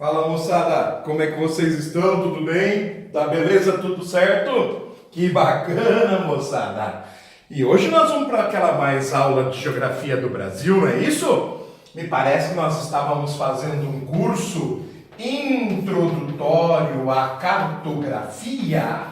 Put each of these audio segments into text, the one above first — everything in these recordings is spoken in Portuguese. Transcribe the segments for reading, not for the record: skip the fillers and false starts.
Fala moçada, como é que vocês estão? Tudo bem? Tá beleza? Tudo certo? Que bacana, moçada! E hoje nós vamos para aquela mais aula de Geografia do Brasil, não é isso? Me parece que nós estávamos fazendo um curso introdutório à cartografia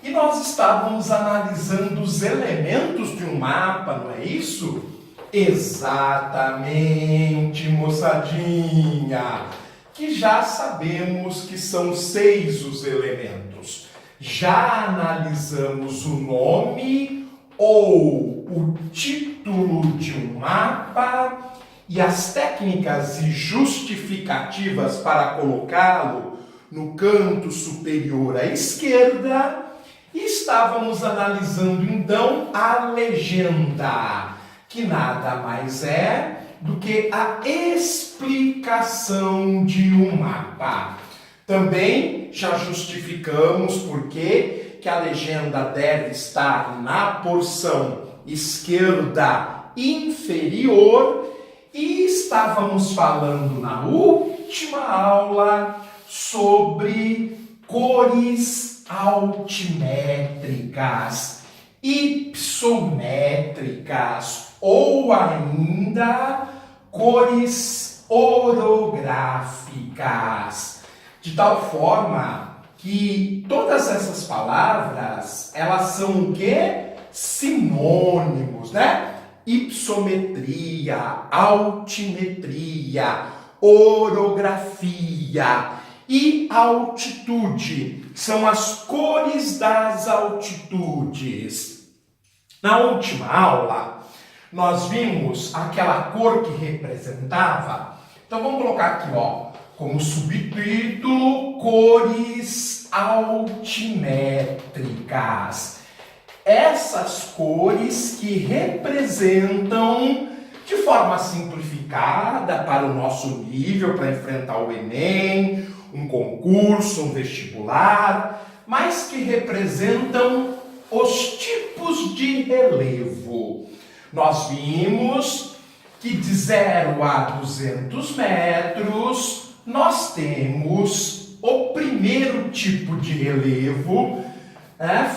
e nós estávamos analisando os elementos de um mapa, não é isso? Exatamente, moçadinha! Que já sabemos que são 6 os elementos. Já analisamos o nome ou o título de um mapa e as técnicas e justificativas para colocá-lo no canto superior à esquerda. E estávamos analisando então a legenda, que nada mais é do que a explicação de um mapa. Também já justificamos por que a legenda deve estar na porção esquerda inferior e estávamos falando na última aula sobre cores altimétricas, ipsométricas ou ainda cores orográficas, de tal forma que todas essas palavras, elas são o quê? Sinônimos, né? Ipsometria, altimetria, orografia e altitude, são as cores das altitudes. Na última aula, nós vimos aquela cor que representava. Então vamos colocar aqui, ó, como subtítulo, cores altimétricas. Essas cores que representam de forma simplificada para o nosso nível, para enfrentar o Enem, um concurso, um vestibular, mas que representam os tipos de relevo. Nós vimos que de 0 a 200 metros nós temos o primeiro tipo de relevo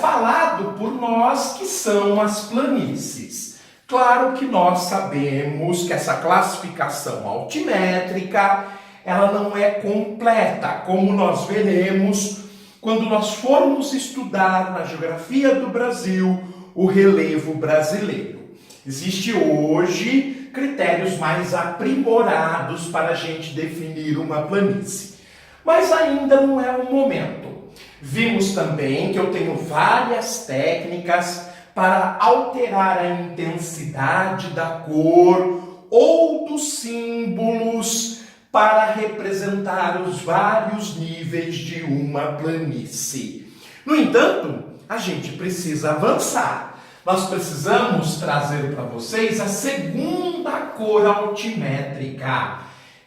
falado por nós, que são as planícies. Claro que nós sabemos que essa classificação altimétrica ela não é completa, como nós veremos quando nós formos estudar na Geografia do Brasil o relevo brasileiro. Existem hoje critérios mais aprimorados para a gente definir uma planície, mas ainda não é o momento. Vimos também que eu tenho várias técnicas para alterar a intensidade da cor ou dos símbolos para representar os vários níveis de uma planície. No entanto, a gente precisa avançar. Nós precisamos trazer para vocês a segunda cor altimétrica,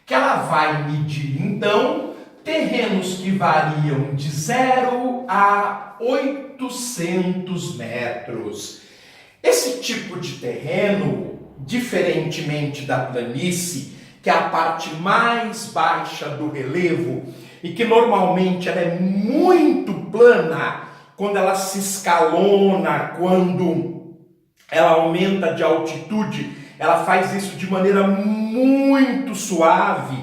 que ela vai medir, então, terrenos que variam de 0 a 800 metros. Esse tipo de terreno, diferentemente da planície, que é a parte mais baixa do relevo e que normalmente ela é muito plana, quando ela se escalona, quando ela aumenta de altitude, ela faz isso de maneira muito suave,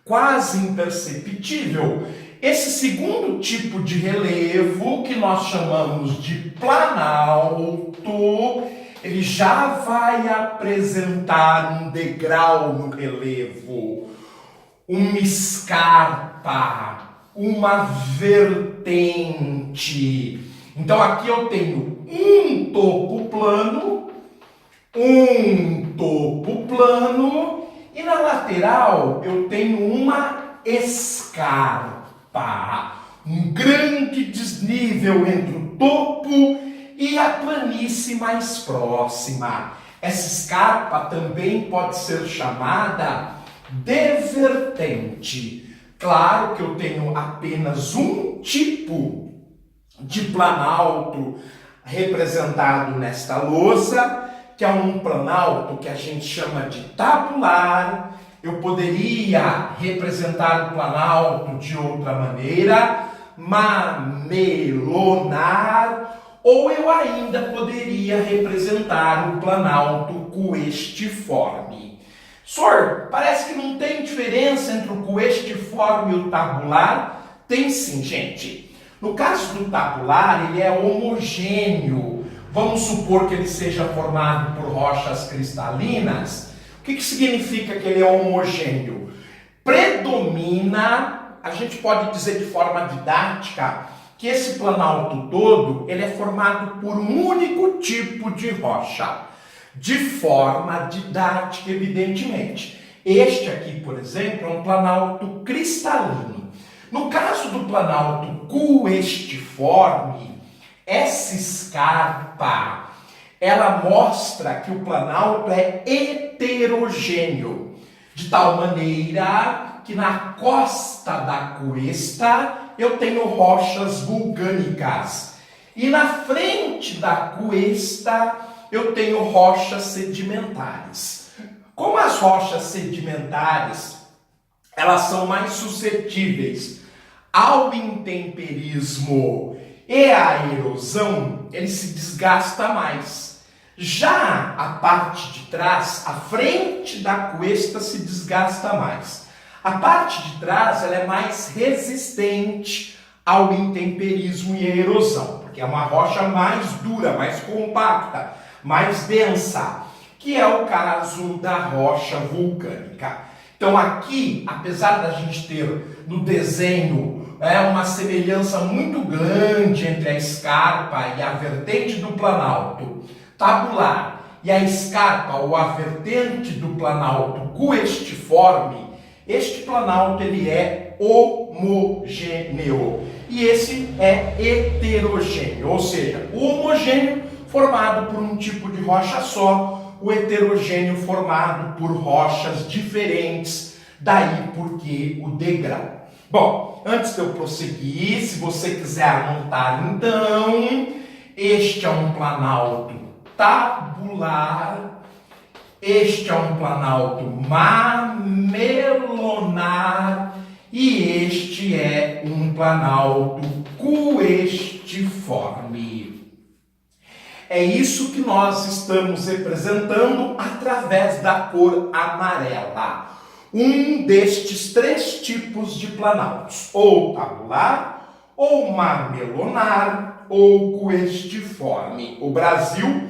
quase imperceptível. Esse segundo tipo de relevo, que nós chamamos de planalto, ele já vai apresentar um degrau no relevo, uma escarpa, uma vertente. Então aqui eu tenho um topo plano e na lateral eu tenho uma escarpa, um grande desnível entre o topo e a planície mais próxima. Essa escarpa também pode ser chamada de vertente. Claro que eu tenho apenas um tipo de planalto representado nesta lousa, que é um planalto que a gente chama de tabular. Eu poderia representar o Planalto de outra maneira, mamelonar, ou eu ainda poderia representar o Planalto coestiforme. Senhor, parece que não tem diferença entre o coestiforme e o tabular? Tem sim, gente. No caso do tabular, ele é homogêneo. Vamos supor que ele seja formado por rochas cristalinas. O que significa que ele é homogêneo? Predomina, a gente pode dizer de forma didática, que esse planalto todo ele é formado por um único tipo de rocha. De forma didática, evidentemente. Este aqui, por exemplo, é um planalto cristalino. No caso do planalto coestiforme, essa escarpa, ela mostra que o planalto é heterogêneo, de tal maneira que na costa da cuesta eu tenho rochas vulcânicas e na frente da cuesta eu tenho rochas sedimentares. Como as rochas sedimentares, elas são mais suscetíveis ao intemperismo e à erosão, ele se desgasta mais. Já a parte de trás, a frente da cuesta se desgasta mais. A parte de trás ela é mais resistente ao intemperismo e à erosão, porque é uma rocha mais dura, mais compacta, mais densa, que é o caso da rocha vulcânica. Então aqui, apesar da gente ter no desenho uma semelhança muito grande entre a escarpa e a vertente do planalto tabular e a escarpa ou a vertente do planalto coestiforme, este planalto ele é homogêneo e esse é heterogêneo, ou seja, o homogêneo formado por um tipo de rocha só, o heterogêneo formado por rochas diferentes, daí porque o degrau. Bom, antes de eu prosseguir, se você quiser anotar então, este é um planalto tabular, este é um planalto mamelonar e este é um planalto coestiforme. É isso que nós estamos representando através da cor amarela. Um destes três tipos de planaltos, ou tabular, ou mamelonar, ou coestiforme. O Brasil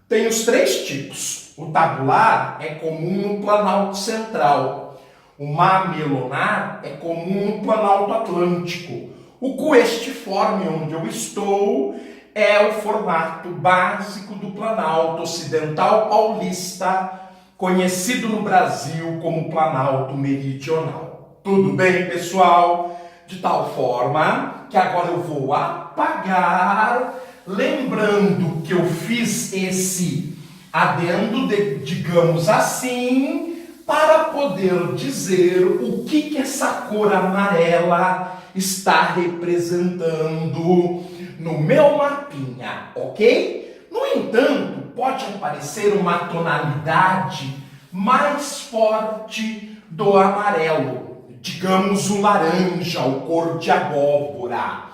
tem os três tipos. O tabular é comum no planalto central. O mamelonar é comum no planalto atlântico. O coestiforme, onde eu estou, é o formato básico do planalto ocidental paulista, conhecido no Brasil como planalto meridional. Tudo bem, pessoal? De tal forma que agora eu vou apagar, lembrando que eu fiz esse adendo, digamos assim, para poder dizer o que essa cor amarela está representando no meu mapinha, ok? No entanto, pode aparecer uma tonalidade mais forte do amarelo, digamos o laranja, o cor de abóbora.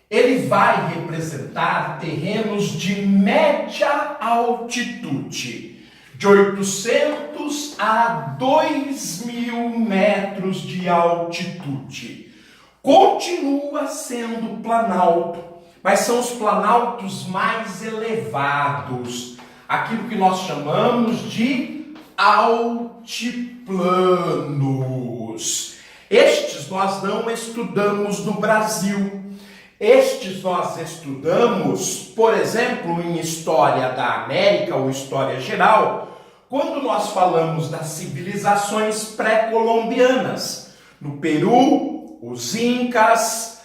Ele vai representar terrenos de média altitude, de 800 a 2.000 metros de altitude. Continua sendo planalto, mas são os planaltos mais elevados, aquilo que nós chamamos de altiplanos. Estes nós não estudamos no Brasil. Estes nós estudamos, por exemplo, em História da América ou História Geral, quando nós falamos das civilizações pré-colombianas, no Peru, os Incas,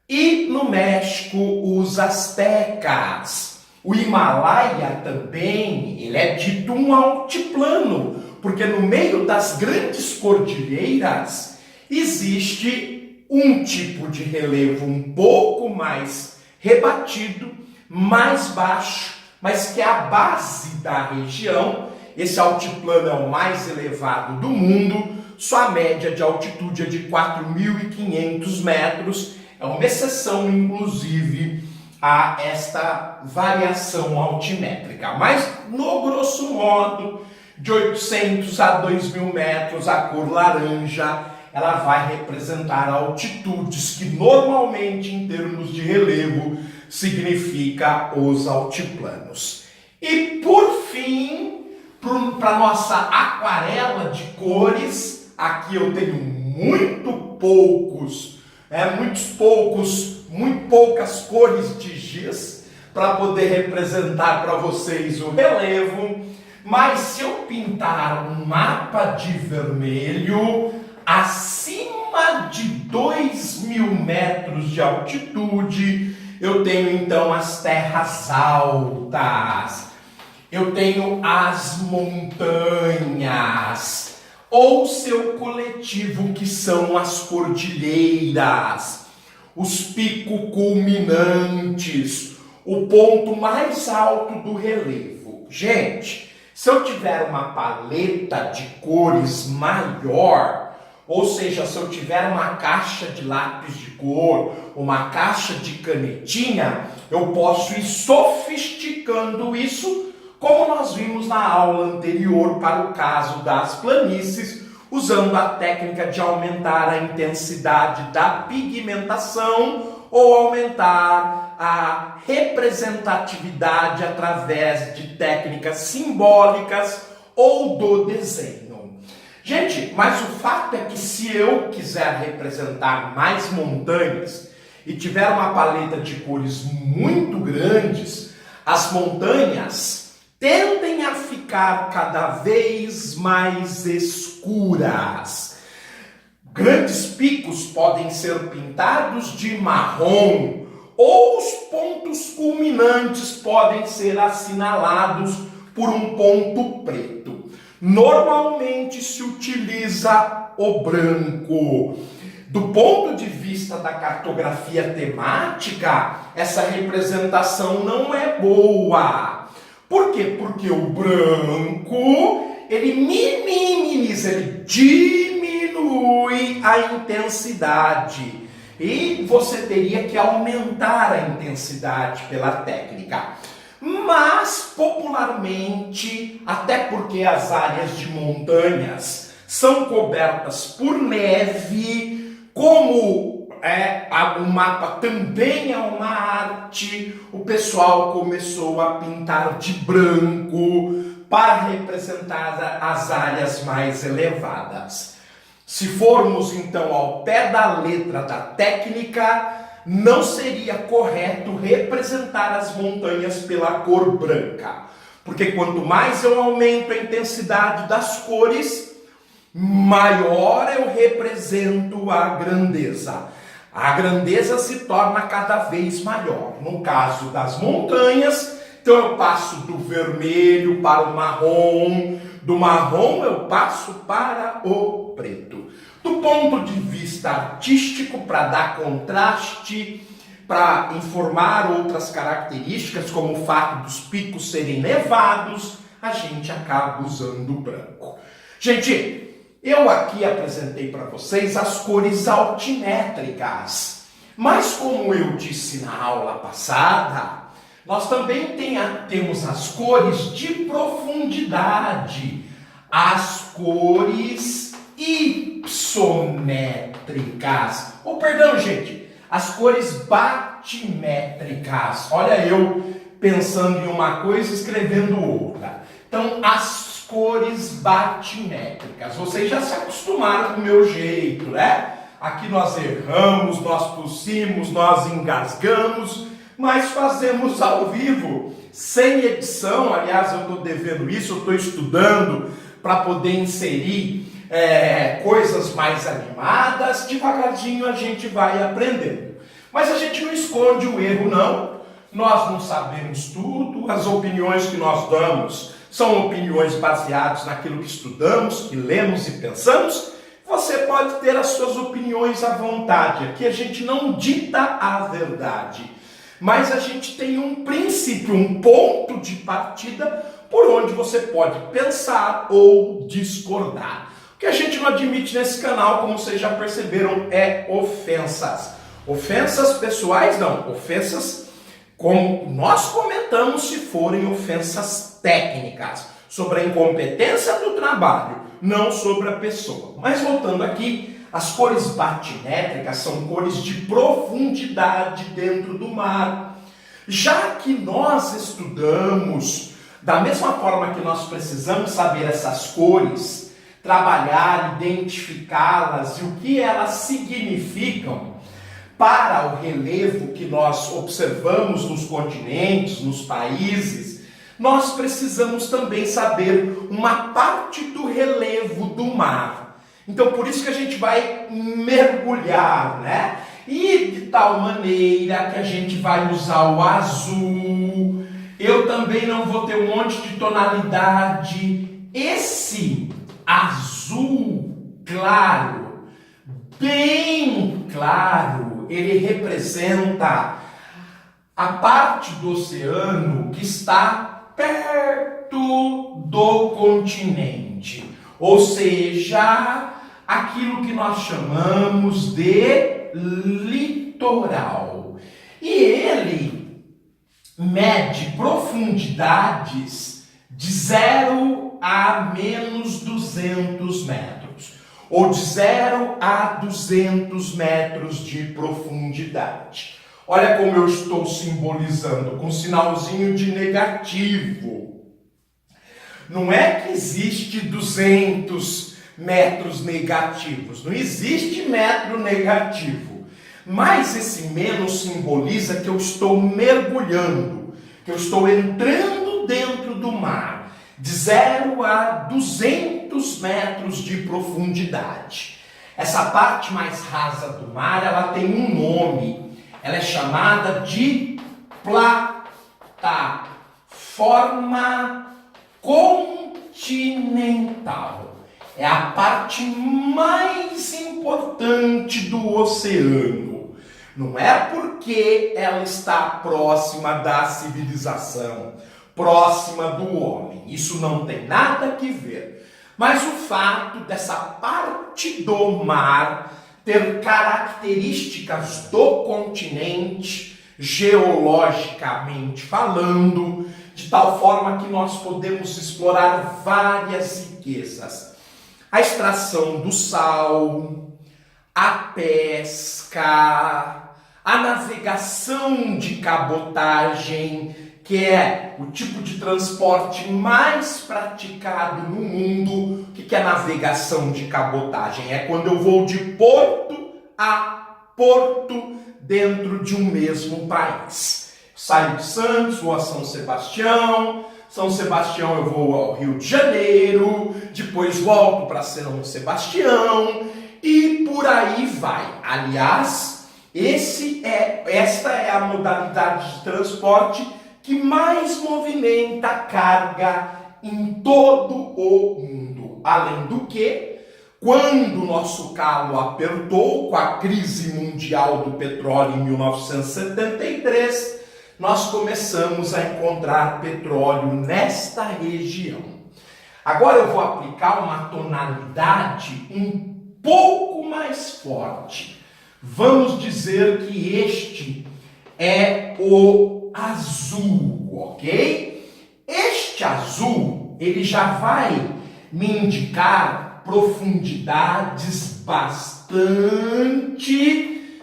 e no México, os Aztecas. O Himalaia também, ele é dito um altiplano, porque no meio das grandes cordilheiras existe um tipo de relevo um pouco mais rebatido, mais baixo, mas que é a base da região esse altiplano é o mais elevado do mundo, sua média de altitude é de 4.500 metros, é uma exceção, inclusive, a esta variação altimétrica. Mas, no grosso modo, de 800 a 2.000 metros, a cor laranja, ela vai representar altitudes que normalmente, em termos de relevo, significa os altiplanos. E, por fim, para nossa aquarela de cores, aqui eu tenho muito poucas cores de giz para poder representar para vocês o relevo, mas se eu pintar um mapa de vermelho, acima de 2.000 metros de altitude, eu tenho então as terras altas, eu tenho as montanhas, ou seu coletivo, que são as cordilheiras, os picos culminantes, o ponto mais alto do relevo. Gente, se eu tiver uma paleta de cores maior, ou seja, se eu tiver uma caixa de lápis de cor, uma caixa de canetinha, eu posso ir sofisticando isso, como nós vimos na aula anterior para o caso das planícies, usando a técnica de aumentar a intensidade da pigmentação ou aumentar a representatividade através de técnicas simbólicas ou do desenho. Gente, mas o fato é que se eu quiser representar mais montanhas e tiver uma paleta de cores muito grandes, as montanhas tendem a ficar cada vez mais escuras. Grandes picos podem ser pintados de marrom, ou os pontos culminantes podem ser assinalados por um ponto preto. Normalmente se utiliza o branco. Do ponto de vista da cartografia temática, essa representação não é boa. Por quê? Porque o branco, ele minimiza, ele diminui a intensidade. E você teria que aumentar a intensidade pela técnica. Mas, popularmente, até porque as áreas de montanhas são cobertas por neve, como o mapa também é uma arte, o pessoal começou a pintar de branco para representar as áreas mais elevadas. Se formos então ao pé da letra da técnica, não seria correto representar as montanhas pela cor branca, porque quanto mais eu aumento a intensidade das cores, maior eu represento a grandeza. A grandeza se torna cada vez maior. No caso das montanhas, então eu passo do vermelho para o marrom, do marrom eu passo para o preto. Do ponto de vista artístico, para dar contraste, para informar outras características, como o fato dos picos serem nevados, a gente acaba usando o branco. Gente, eu aqui apresentei para vocês as cores altimétricas, mas como eu disse na aula passada, nós também temos as cores de profundidade, as cores hipométricas, as cores batimétricas. Olha eu pensando em uma coisa e escrevendo outra. Então, as cores batimétricas. Vocês já se acostumaram com o meu jeito, né? Aqui nós erramos, nós tossimos, nós engasgamos, mas fazemos ao vivo, sem edição. Aliás, eu estou devendo isso, eu estou estudando para poder inserir coisas mais animadas. Devagarzinho a gente vai aprendendo. Mas a gente não esconde o erro, não. Nós não sabemos tudo, as opiniões que nós damos são opiniões baseadas naquilo que estudamos, que lemos e pensamos. Você pode ter as suas opiniões à vontade. Aqui a gente não dita a verdade, mas a gente tem um princípio, um ponto de partida por onde você pode pensar ou discordar. O que a gente não admite nesse canal, como vocês já perceberam, é ofensas. Ofensas pessoais não, ofensas como nós comentamos se forem ofensas técnicas, sobre a incompetência do trabalho, não sobre a pessoa. Mas voltando aqui, as cores batimétricas são cores de profundidade dentro do mar. Já que nós estudamos, da mesma forma que nós precisamos saber essas cores, trabalhar, identificá-las e o que elas significam para o relevo que nós observamos nos continentes, nos países, nós precisamos também saber uma parte do relevo do mar. Então, por isso que a gente vai mergulhar, né? E de tal maneira que a gente vai usar o azul. Eu também não vou ter um monte de tonalidade. Esse azul claro, bem claro, ele representa a parte do oceano que está perto do continente, ou seja, aquilo que nós chamamos de litoral. E ele mede profundidades de 0 a menos 200 metros, ou de 0 a 200 metros de profundidade. Olha como eu estou simbolizando, com um sinalzinho de negativo. Não é que existe 200 metros negativos, não existe metro negativo. Mas esse menos simboliza que eu estou mergulhando, que eu estou entrando dentro do mar, de 0 a 200 metros de profundidade. Essa parte mais rasa do mar, ela tem um nome. Ela é chamada de plataforma continental. É a parte mais importante do oceano. Não é porque ela está próxima da civilização, próxima do homem. Isso não tem nada que ver. Mas o fato dessa parte do mar ter características do continente, geologicamente falando, de tal forma que nós podemos explorar várias riquezas. A extração do sal, a pesca, a navegação de cabotagem, que é o tipo de transporte mais praticado no mundo. O que é navegação de cabotagem? É quando eu vou de porto a porto dentro de um mesmo país. Saio de Santos, vou a São Sebastião eu vou ao Rio de Janeiro, depois volto para São Sebastião e por aí vai. Aliás, esta é a modalidade de transporte que mais movimenta carga em todo o mundo. Além do que, quando o nosso calo apertou com a crise mundial do petróleo em 1973, nós começamos a encontrar petróleo nesta região. Agora eu vou aplicar uma tonalidade um pouco mais forte. Vamos dizer que este é o azul, ok? Este azul, ele já vai me indicar profundidades bastante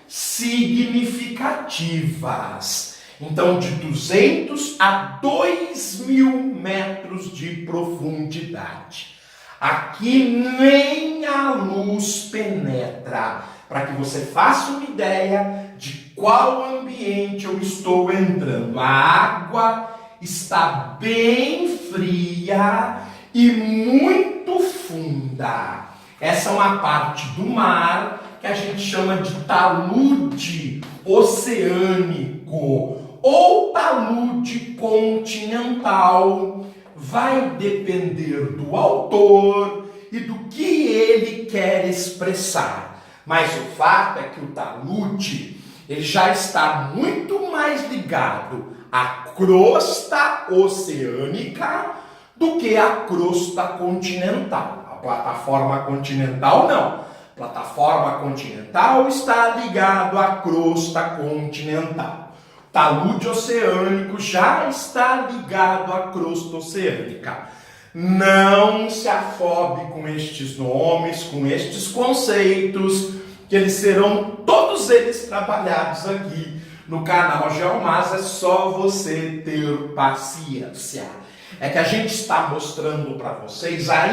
significativas. Então, de 200 a 2.000 metros de profundidade. Aqui nem a luz penetra, para que você faça uma ideia de qual ambiente eu estou entrando. A água está bem fria e muito funda. Essa é uma parte do mar que a gente chama de talude oceânico ou talude continental. Vai depender do autor e do que ele quer expressar. Mas o fato é que o talude ele já está muito mais ligado à crosta oceânica do que a crosta continental. A plataforma continental não. A plataforma continental está ligado à crosta continental. O talude oceânico já está ligado à crosta oceânica. Não se afobe com estes nomes, com estes conceitos, que eles serão todos eles trabalhados aqui no canal GeoMás. É só você ter paciência. É que a gente está mostrando para vocês a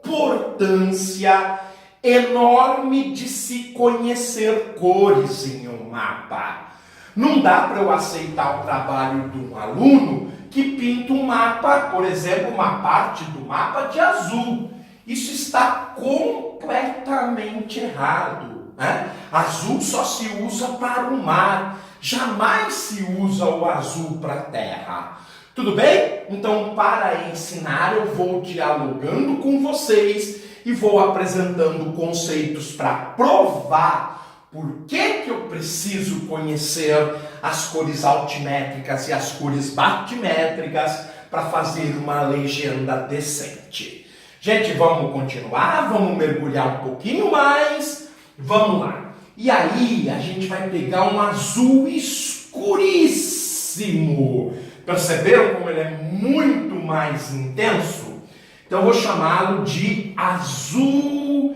importância enorme de se conhecer cores em um mapa. Não dá para eu aceitar o trabalho de um aluno que pinta um mapa, por exemplo, uma parte do mapa de azul. Isso está completamente errado, né? Azul só se usa para o mar, jamais se usa o azul para a terra. Tudo bem? Então, para ensinar, eu vou dialogando com vocês e vou apresentando conceitos para provar por que eu preciso conhecer as cores altimétricas e as cores batimétricas para fazer uma legenda decente. Gente, vamos continuar, vamos mergulhar um pouquinho mais, vamos lá. E aí a gente vai pegar um azul escuríssimo. Perceberam como ele é muito mais intenso? Então eu vou chamá-lo de azul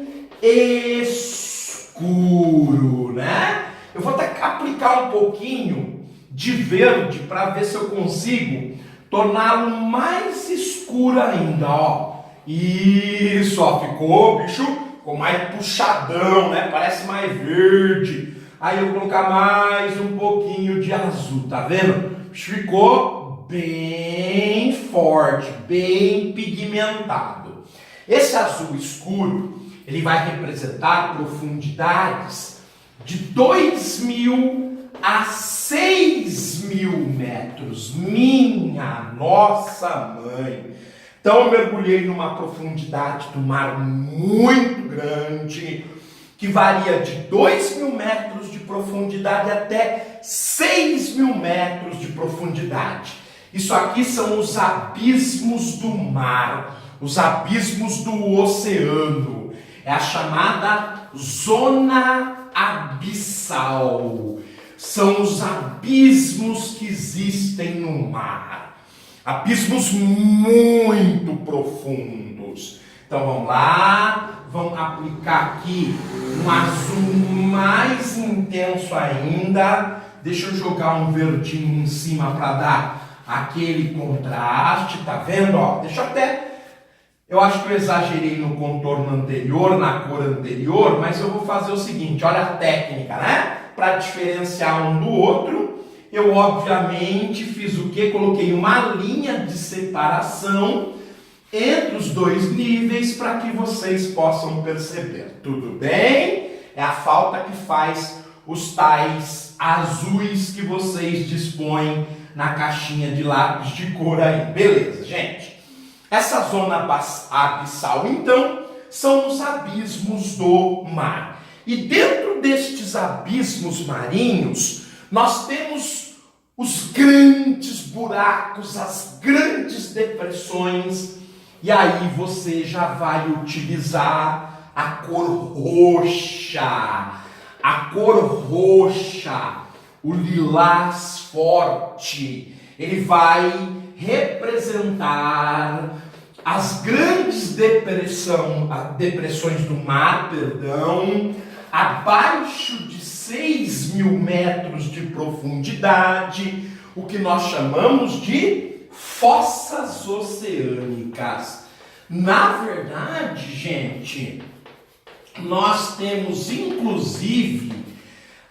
escuro, né? Eu vou até aplicar um pouquinho de verde para ver se eu consigo torná-lo mais escuro ainda, ó. Isso, ó, ficou, bicho, ficou mais puxadão, né? Parece mais verde. Aí eu vou colocar mais um pouquinho de azul, tá vendo? Ficou bem forte, bem pigmentado. Esse azul escuro, ele vai representar profundidades de 2.000 a 6.000 metros. Minha nossa mãe! Então eu mergulhei numa profundidade do mar muito grande, que varia de 2.000 metros de profundidade até 6.000 metros de profundidade. Isso aqui são os abismos do mar, os abismos do oceano. É a chamada zona abissal. São os abismos que existem no mar. Abismos muito profundos. Então vamos lá, vamos aplicar aqui um azul mais intenso ainda. Deixa eu jogar um verdinho em cima para dar aquele contraste, tá vendo? Ó, deixa eu até... Eu acho que eu exagerei no contorno anterior, na cor anterior, mas eu vou fazer o seguinte, olha a técnica, né? Para diferenciar um do outro, eu obviamente fiz o quê? Coloquei uma linha de separação entre os dois níveis para que vocês possam perceber. Tudo bem? É a falta que faz os tais azuis que vocês dispõem na caixinha de lápis de cor aí. Beleza, gente? Essa zona abissal, então, são os abismos do mar. E dentro destes abismos marinhos, nós temos os grandes buracos, as grandes depressões. E aí você já vai utilizar a cor roxa. A cor roxa, o lilás forte, ele vai representar as grandes depressões do mar, abaixo de 6.000 metros de profundidade, o que nós chamamos de fossas oceânicas. Na verdade, gente, nós temos inclusive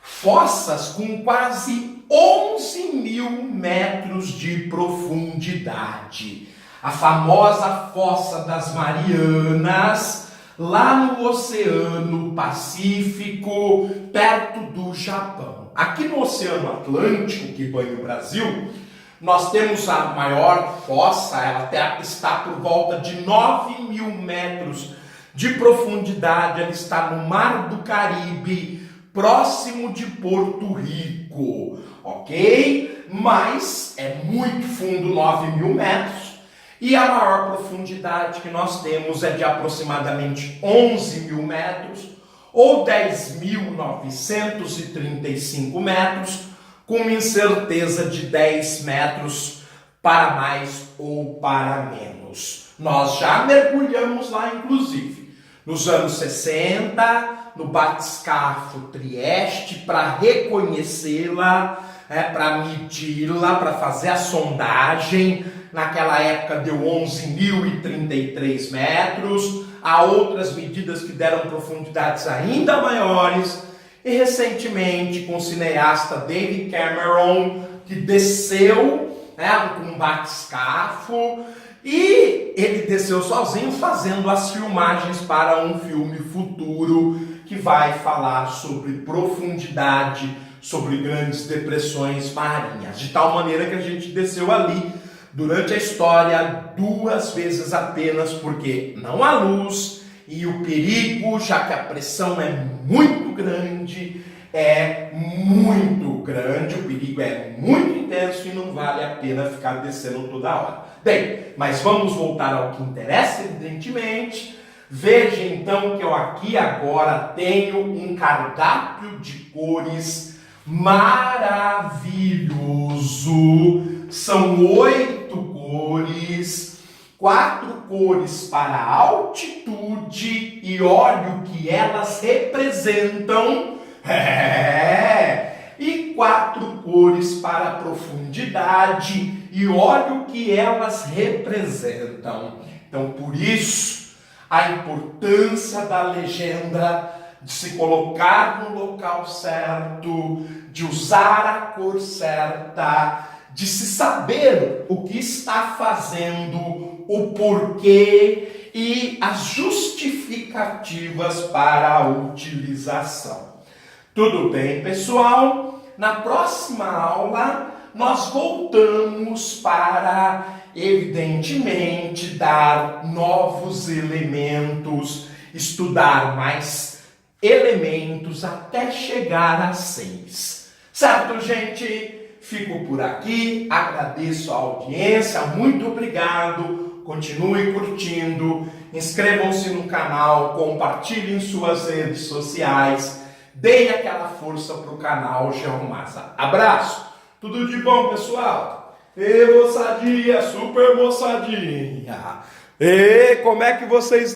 fossas com quase 11.000 metros de profundidade. A famosa Fossa das Marianas, lá no Oceano Pacífico, perto do Japão. Aqui no Oceano Atlântico, que banha o Brasil, nós temos a maior fossa, ela até está por volta de 9.000 metros de profundidade, ela está no Mar do Caribe, próximo de Porto Rico, ok? Mas é muito fundo, 9.000 metros. E a maior profundidade que nós temos é de aproximadamente 11 mil metros, ou 10.935 metros, com uma incerteza de 10 metros para mais ou para menos. Nós já mergulhamos lá, inclusive, nos anos 60, no batiscafo Trieste, para reconhecê-la, para medi-la, para fazer a sondagem. Naquela época deu 11.033 metros. Há outras medidas que deram profundidades ainda maiores. E recentemente, com o cineasta David Cameron, que desceu com um batiscafo, e ele desceu sozinho fazendo as filmagens para um filme futuro que vai falar sobre profundidade, sobre grandes depressões marinhas. De tal maneira que a gente desceu ali durante a história 2 vezes apenas, porque não há luz e o perigo, já que a pressão é muito grande, o perigo é muito intenso e não vale a pena ficar descendo toda hora. Bem, mas vamos voltar ao que interessa, evidentemente. Veja então que eu aqui agora tenho um cardápio de cores maravilhoso. São 8 cores, 4 cores para altitude, e olha o que elas representam. E 4 cores para profundidade, e olha o que elas representam. Então, por isso, a importância da legenda, de se colocar no local certo, de usar a cor certa, de se saber o que está fazendo, o porquê e as justificativas para a utilização. Tudo bem, pessoal? Na próxima aula, nós voltamos para, evidentemente, dar novos elementos, estudar mais elementos até chegar a 6. Certo, gente? Fico por aqui, agradeço a audiência, muito obrigado, continue curtindo, inscrevam-se no canal, compartilhem suas redes sociais, deem aquela força para o canal Geomasa. Abraço, tudo de bom, pessoal? E moçadinha, super moçadinha, e como é que vocês